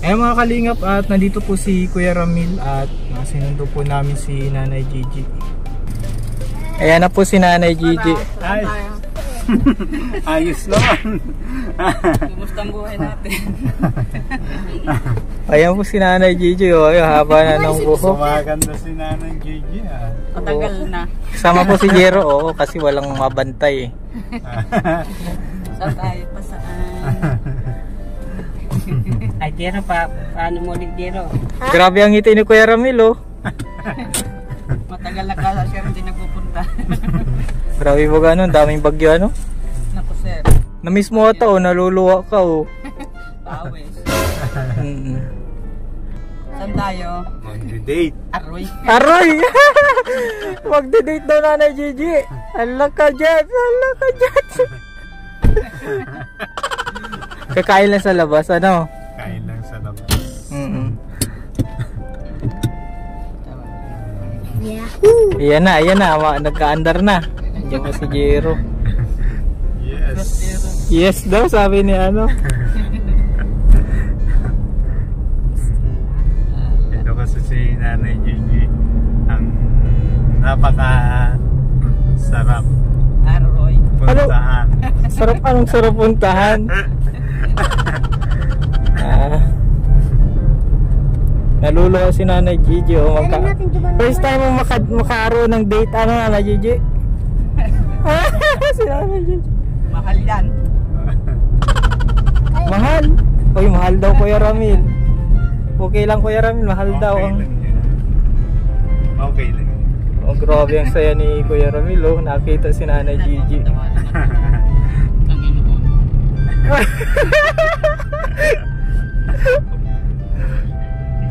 Ayun mga kalingap, at nandito po si Kuya Ramil at sinundo po namin si Nanay Gigi. Ayan na po si Nanay Gigi. Ay. Ayos naman. Kumusta ang buhay natin? Ayan po si Nanay Gigi. Oh, haba na ng buhok. Sumaganda si Nanay Gigi. Matagal na. Kasama po si Jero, oo, kasi walang mabantay eh. Saan tayo pa saan? Ay, Jero pa. Paano mo ulit, Jero? Grabe ang ngiti ni Kuya Ramil, oh. Matagal na ka siya hindi nagpupunta. Grabe mo gano'n, daming bagyo ano. Naku, sir. Na-miss mo ata, oh, naluluwa ka, oh. Pawis. Saan tayo? Mag-date. Aroy. Aroy! Magde-date daw Nanay Gigi. Hala ka dyan, hala ka dyan. Kakain lang sa labas, ano? Kain lang sa labas. Yahoo! Ayan na, nagka-andar na. Andiyan pa si Jero. Yes. Yes daw, sabi ni ano. Ito kasi si Nanay Gigi. Ang napaka-sarap Aroy. puntahan. Sarap, anong sarap puntahan? Naluluwa si Nanay Gigi, oh. First time mo makaroon ng date, ano Nanay Gigi? Si Nanay Gigi. Mahal yan. Mahal? Uy, mahal daw Kuya Ramil. Okay lang Kuya Ramil, mahal daw ang... Okay lang. Oh, grabe ang saya ni Kuya Ramil, oh. Nakita si Nanay Gigi.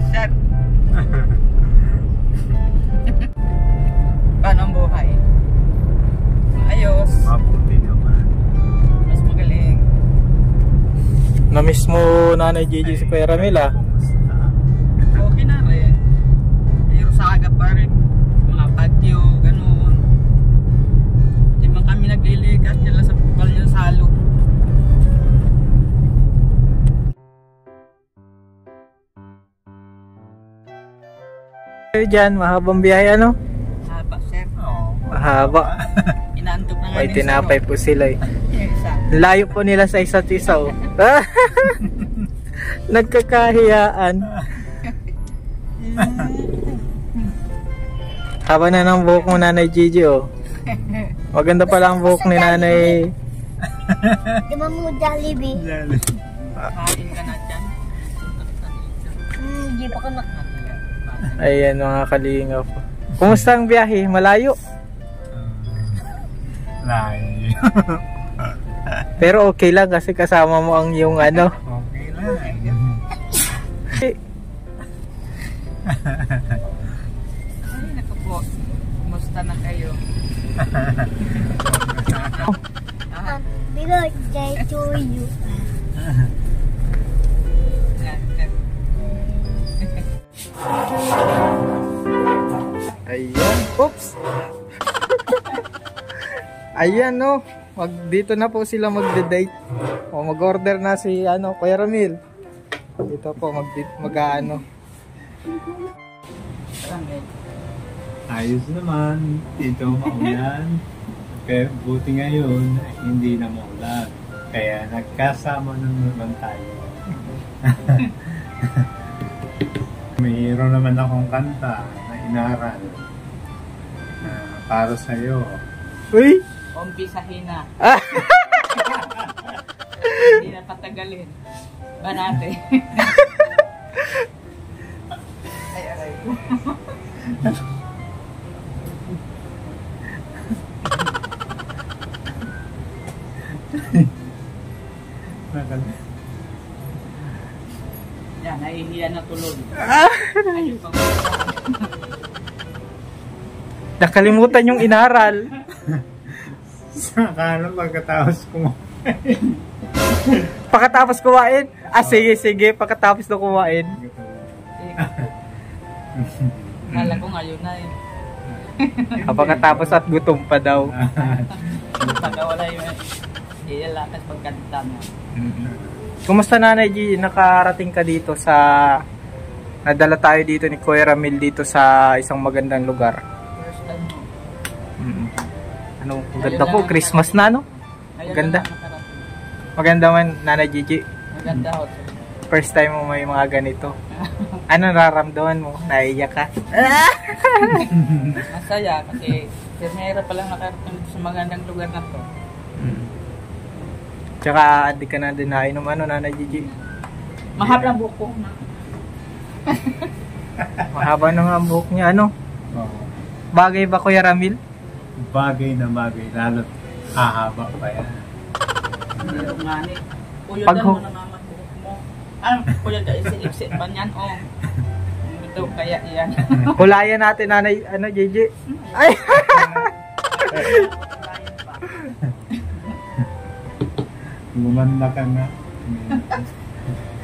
Sir. Paano ang buhay? Ayos. Mabuti naman. Mas magaling. Na-miss mo Nanay Gigi si Kuya Ramil, ah. Okay na rin. Pero sa aga pa rin. Mga patio, ganun. Di man kami nagliligas nila sa Balyo Salo. Diyan, mahabang biyahe, ano? Haba, sir. Mahaba. Inaantok na nga May din tinapay po sila, eh. Yung isa. Layo po nila sa isa't isa, oh. Nagkakahiyaan. Haba na ng buhok mo Nanay Gigi, oh. Maganda pala ang buhok ni Nanay. Di ba mo Jollibee? Kain ka na dyan. Hindi pa ka Ayan mga kalingap. Kumusta ang biyahe? Malayo? Layo. Pero okay lang kasi kasama mo ang yung ano. Okay lang. Ay, naku po. Kumusta na kayo? Happy birthday to you. Ayan. Oops. Ayan, no. Dito na po sila magde-date. O mag-order na si ano, Kuya Ramil. Dito po mag-ano. Ayos naman. Dito maulan. Kaya buti ngayon, hindi na maulan. Kaya nagkasama na naman tayo. Mayroon naman akong kanta na inaral para sa'yo. Uy! Umpisahin na. Hindi na patagalin. Banate. Ay, aray. Yan, nahihiya na tulog. Ayun pang Nakalimutan yung inaral. Akala pagkatapos kumain. Pagkatapos kumain? Sige. Pagkatapos na kumain. Kala ko ngayon na eh. Pagkatapos at gutom pa daw. Pagka wala yung ilalakas pagkanta mo. Kumusta Nanay G? Nakarating ka dito sa... Nadala tayo dito ni Kuya Ramil dito sa isang magandang lugar. First time mo. Ano, ang ganda po. Christmas na, no? Ganda. Maganda man, Nanay Gigi. Maganda ho. First time mo may mga ganito. Ano nararamdaman mo? Naiyak ka? Masaya kasi pirmera pa lang nakarating sa magandang lugar na to. Tsaka di ka na din nainom ano, Nanay Gigi? Mahaba ang buhok ko. Mahaba na nga ang buhok niya. Ano? Oo. Bagay ba Kuya Ramil? Bagay na bagay. Lalo't hahaba pa yan. Pero nga ni. Kuya Pag dan mo naman ang buhok mo. Ano? Kuya dan isi-ipsi pa niyan. Oh. Ito kaya yan. Kulayan natin Nanay, ano Gigi? Ay! Gumanda ka na.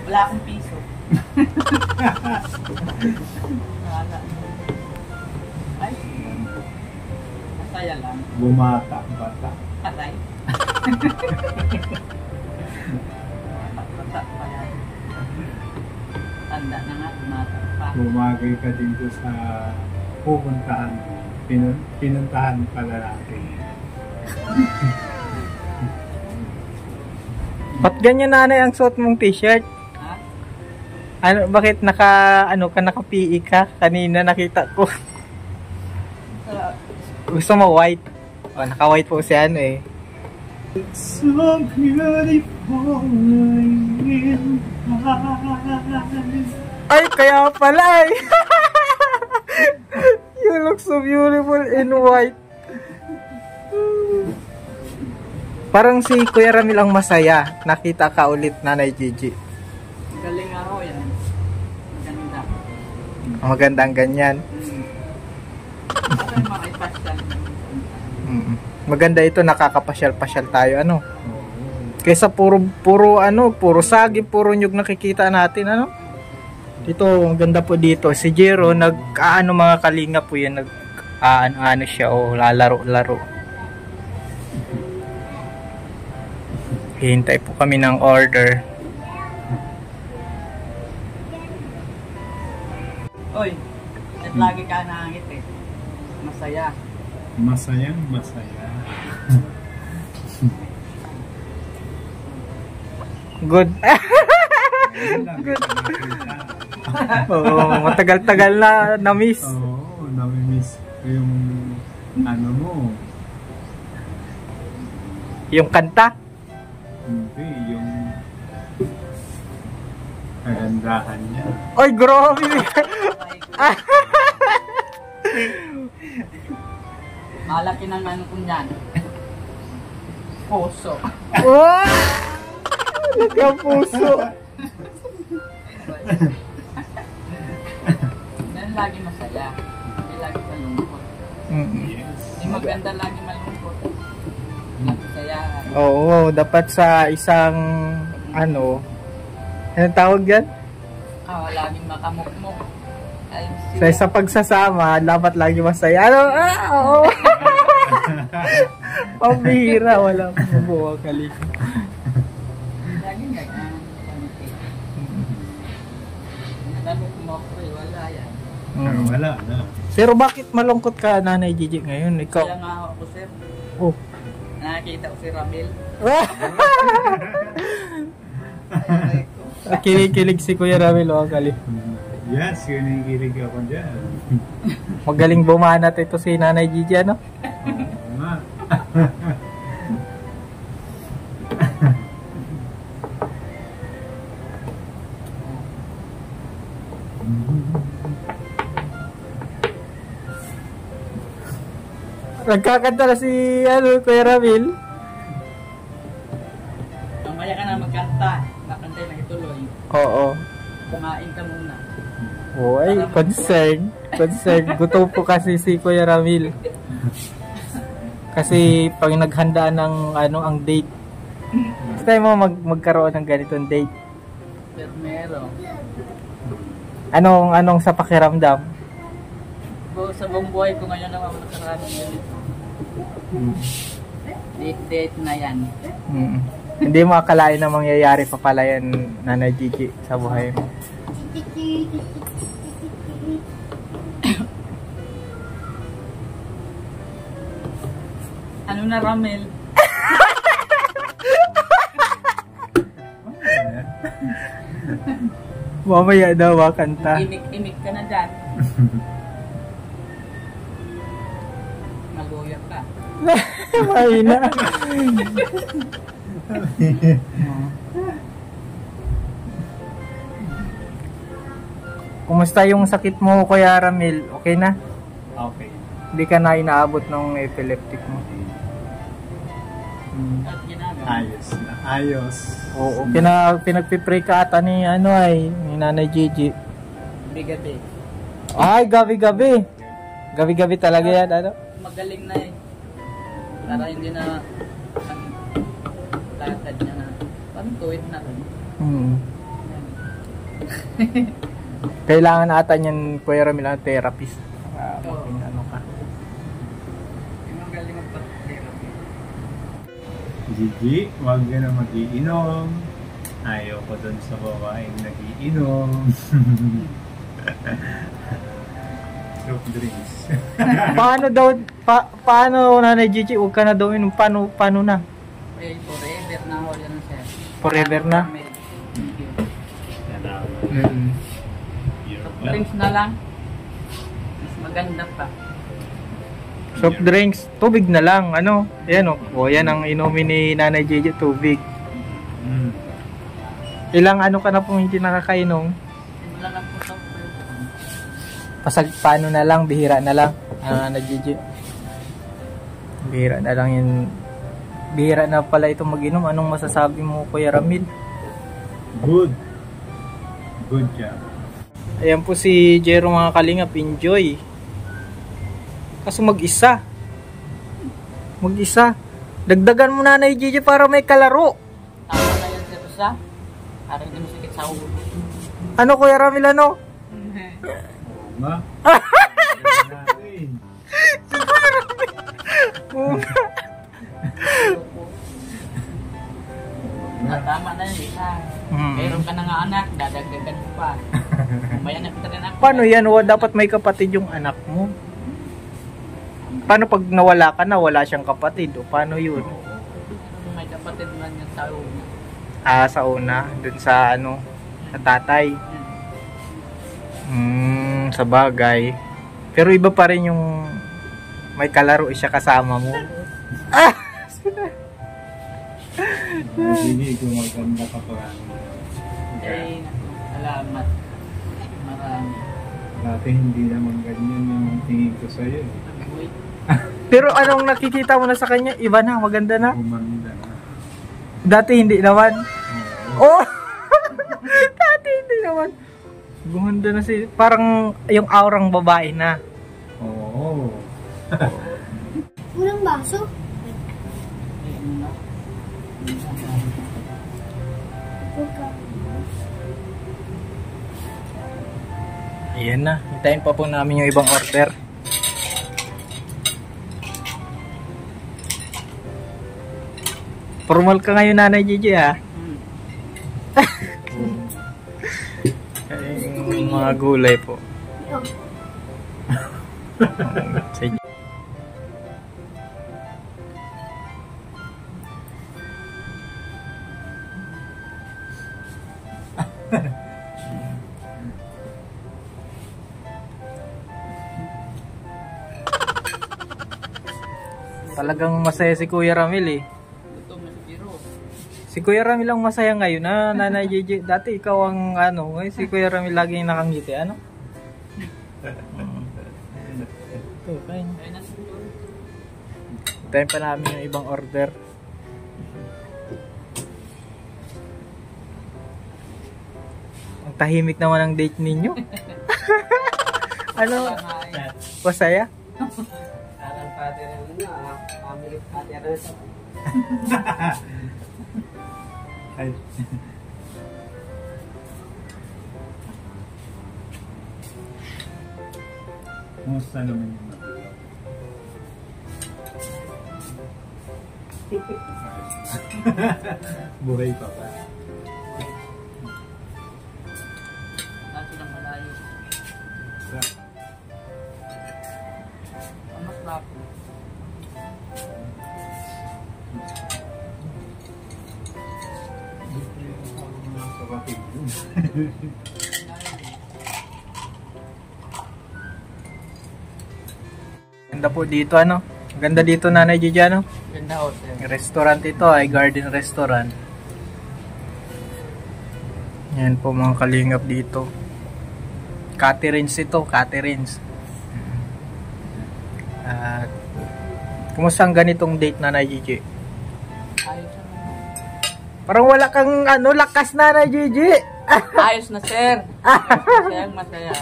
Wala akong piso. Wala. Ay. Masaya lang. Bumata, bata. Aray. Bata pa yan. Tanda na nga, bumata pa. Bumagay ka dito sa pupuntahan. Pinuntahan pala natin. Ba't ganyan Nanay ang suot mong t-shirt? Ha? Ano, bakit naka-PE ka? Kanina nakita ko. Gusto mo white? Oh, naka-white po si ano eh. So beautiful in Ay, kaya pala eh. You look so beautiful in white. Parang si Kuya Ramil ang masaya. Nakita ka ulit, Nanay Gigi. Galing ako yan. Maganda. Maganda ang ganyan. Ako yung mga ipasyan. Maganda ito, nakakapasyal-pasyal tayo, ano? Kaysa puro saging, puro nyug nakikita natin, ano? Dito, maganda po dito. Si Jero, mga kalinga po yan, ano siya, lalaro-laro. Hintay po kami ng order. Oy, at lagi ka nangangit eh. Masaya. Masayang masaya. Good. Good. Oo, matagal-tagal na miss. Oo, nami-miss ko yung ano mo. Yung kanta. Hindi, yung kagandahan niya. Oy, grabe. Malaki ng ano ko niyan. Puso. Wow! Nagka-puso. Dahil lagi masaya. Hindi lagi malungkot. Yes. Hindi maganda lagi malungkot. Masaya. Oo, dapat sa isang ano tawag yan? Laging makamukmuk. Sa isang pagsasama, dapat lagi masaya. Ano? Oo. Pambihira, wala pang mabuha kalik. Laging ganyan. Nakamukmuk ko eh, wala yan. Wala na. Pero bakit malungkot ka, Nanay Gigi, ngayon? Ikaw? Kaya nga ako, sir. Oh. Nakakita ko si Ramil. Kinikilig si Kuya Ramil, kali. Yes, kinikilig ako dyan. Magaling bumanat ito si Nanay Gigi, ano? Oo nga. Nagkakanta na si Kuya Ramil. Mamaya ka na magkanta. Nakantay na ituloy. Oo. Kumain ka muna. Oy, concern. Gutom po kasi si Kuya Ramil. Kasi pag naghanda ng ang date. Gusto tayo mo magkaroon ng ganitong date. Pero meron. Anong sa pakiramdam? Sa buong buhay ko ngayon naman nakaraming ganito. Date na yan. Hindi mo akalain na mangyayari pa pala yan, Nanay Gigi, sa buhay mo. Ano na, Ramel? Mamaya daw kanta. Imik ka na dyan. Magoyak ka. Mahina. Kumusta yung sakit mo, Kuya Ramil? Okay na? Okay. Hindi ka na inaabot ng epileptic mo? At ginagawa. Ayos na. Ayos. Oo. Pinagpipray ka ata ni, ni Nanay Gigi. Bigabi. Ay, gabi-gabi. Gabi-gabi talaga yan, ano? Magaling na eh. Para hindi na latad niya na. Parang tuwid na rin. Kailangan ata niyan, Kuya Ramil, ang therapist. Oo. Ano ka? Magaling ang pag-therapy. Gigi, wag ka na mag-iinom. Ayaw ko dun sa babaeng nag-iinom. Soft drinks. Paano daw, paano Nanay Gigi, huwag ka na daw inom, paano na? Eh, forever na ako yan, sir. Forever na? Thank you. Salamat. You're welcome. Drinks na lang. Mas maganda pa. Soft drinks, tubig na lang, ano? Yan o, yan ang inumin ni Nanay Gigi, tubig. Mm. Ilang ano ka na pong hindi nakakainom? Wala lang po sa Paano na lang, bihira na lang, Nanay Gigi. Bihira na lang yun. Bihira na pala itong mag-inom. Anong masasabi mo, Kuya Ramil? Good. Good job. Ayan po si Jero, mga kalingap, enjoy. Kaso mag-isa. Dagdagan mo, Nanay Gigi, para may kalaro. tama na yan, sir, sa para hindi masakit sa ulo. Ano, Kuya Ramil, ano? Ma? Tama na yun, isa. Meron ka na nga anak, dadagdagan mo pa. May anak ka rin ako. Paano yan? Dapat may kapatid yung anak mo. Paano pag nawala ka na, wala siyang kapatid? O paano yun? May kapatid man yung sa ulo. Sa una, dun sa ano, sa tatay. Sa bagay. Pero iba pa rin yung may kalaro siya kasama mo. Hindi ko maganda ka pa. Eh, salamat. Marami. Dati hindi naman ganyan yung tingin ko sa'yo. Uy, Pero anong nakikita mo na sa kanya? Iba na, maganda na. Gumanda na. Dati hindi naman. Oh! Dati hindi naman. Gumanda na si... Parang yung aurang babae na. Oo. Unang baso? eh, ano na? Ayan na. Hintayin pa po namin yung ibang order. Formal ka ngayon, Nanay Gigi, ha? Yung mga gulay po. Sige. Talagang masaya si Kuya Ramil, eh. Ito, masibiro. Si Kuya Ramil lang masaya ngayon, na Nanay Gigi. Dati ikaw ang ano, ngayon si Kuya Ramil laging nakangiti, ano? Ito, kain. Kaya na siguro. Tayo pa namin yung ibang order. Ang tahimik naman ang date ninyo. Ano? Masaya? Parang pati rin na, family pati rin ito. Ay. Kumusta naman yung magulang? Buhay pa ba? Natin ang malayo. Ang masarap. Ganda po dito, ano? Ganda dito, Nanay Gigi, ano? Ganda hotel. Yung restaurant ito ay garden restaurant. Yan po mga kalingap dito. Caterins ito, Caterins. At kumusta ang ganitong date, Nanay Gigi? Ayos na. Parang wala kang ano, lakas, Nanay Gigi. Ayos na, sir. Masayang masaya.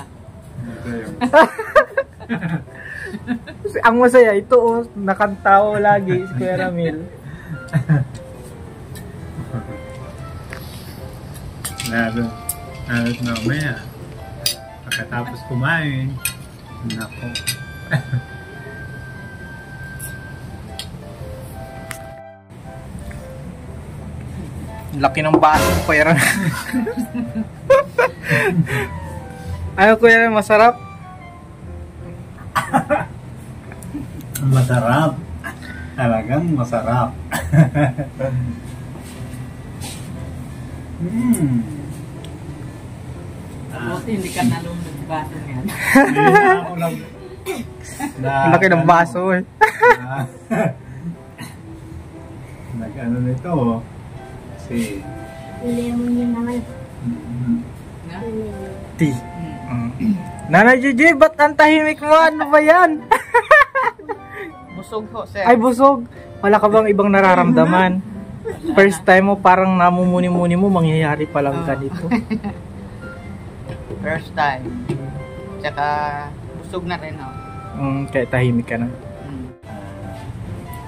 Ang masaya, ito oh, nakantawa lagi si Kuya Ramil. Lalo na mamaya. Pagkatapos kumain, nako. Laki ng baso, Kuya Ramil. Ano, Kuya Ramil, masarap? Masarap. Talagang masarap. Buti hindi ka nalunod ba yan. Laki ng baso eh. Nag-ano nito. Kasi Lemon yun naman. Na? Tea. Nanay Gigi, ba't ang tahimik mo? Ano ba yan? Busog ho, sir. Ay, busog. Wala ka bang ibang nararamdaman? First time mo, parang namumuni-muni mo, mangyayari pa lang ganito. First time. Tsaka busog na rin, ho. Kaya tahimik ka na.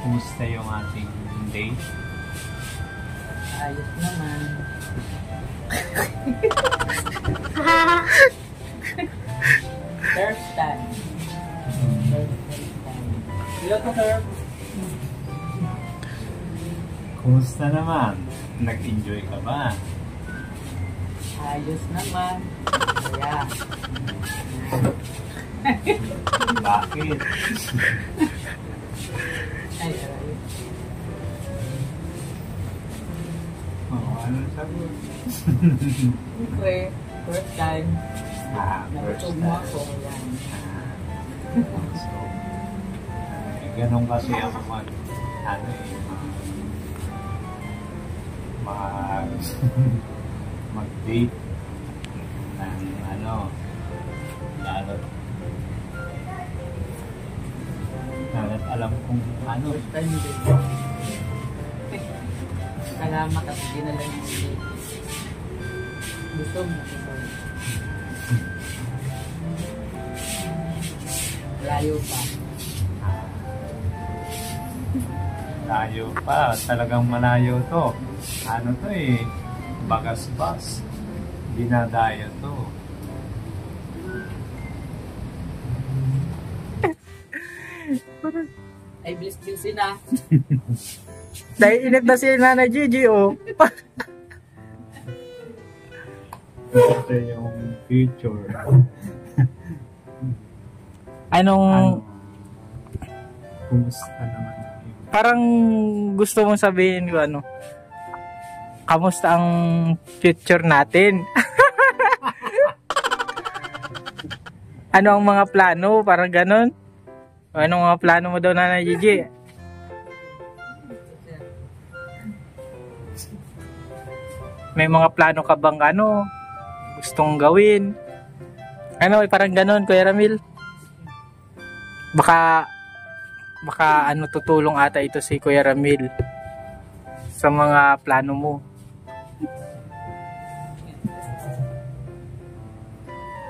kumusta yung ating date? Ayos naman. First time. Hello to sir. Kumusta naman? Nag-enjoy ka ba? Ayos naman. Kaya. Bakit? Ay, ay. Oh, anong sagot? Siyempre, first time. First Nagtug mo time. ako. Yan. So, ganun kasi ako mag-date ng lalo't alam kung First time din. Salamat at dinala niyo ulit. Busog na busog. Layo pa. layo pa, talagang malayo to. Ano to eh, Bagasbas. Dinadayo to. Ay, bilis-bilisin na. Naiinip na si Nanay Gigi, oh. Ito yung future. Anong, Kumusta naman yung parang gusto mong sabihin ko, ano, kamusta ang future natin? Ano ang mga plano? Parang ganon? Anong mga plano mo daw, Nanay Gigi? May mga plano ka bang ano, gustong gawin? Ano, parang ganon, Kuya Ramil? Baka ano, tutulong ata ito si Kuya Ramil sa mga plano mo.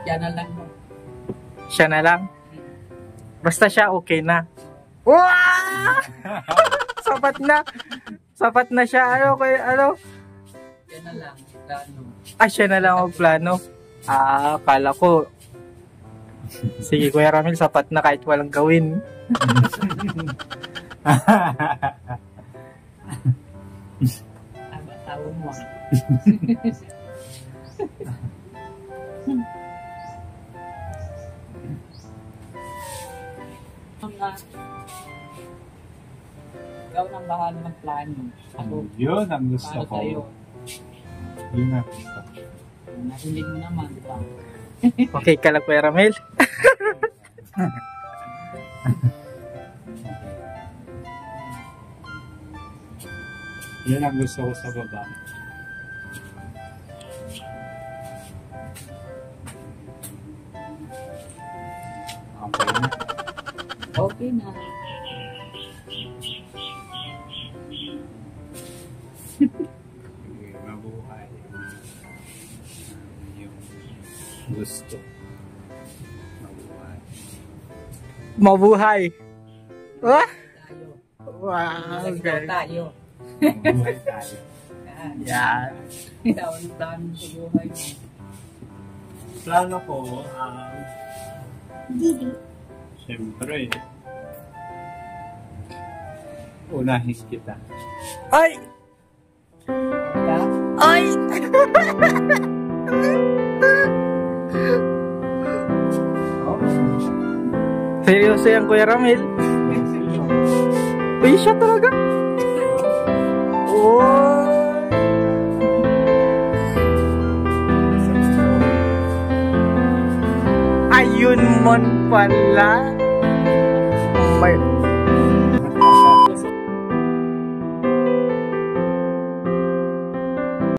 Yan na lang. Siya na lang. Basta siya, okay na. Wow! Sapat na. Sapat na siya. Ano, ano? Yan na lang. Plano. Siya na lang ang plano. Akala ko. Sige, Kuya Ramil, sapat na kahit walang gawin. Ikaw nang bahala ng plano. Ako, Yun ang gusto paano ko. sa'yo? Yun ang gusto ko. Narinig mo naman, di ba? Okay ka lang, Kuya Ramil? Yun ang gusto ko sa baba. Okay na. Okay na. Okay, mabuhay. Yung gusto. Mabuhay. Mabuhay. Ah? Tayo. Wow, Nagdaw okay. tayo. Mabuhay tayo. Yan. Yan. Ikaw ang plano sa buhay mo. Plano ko, Didi. siyempre, unahin kita. Ay! Kaya, Ay! Seryoso yan, Kuya Ramil? Uy, siya talaga? Oh! Ayun mon pala. May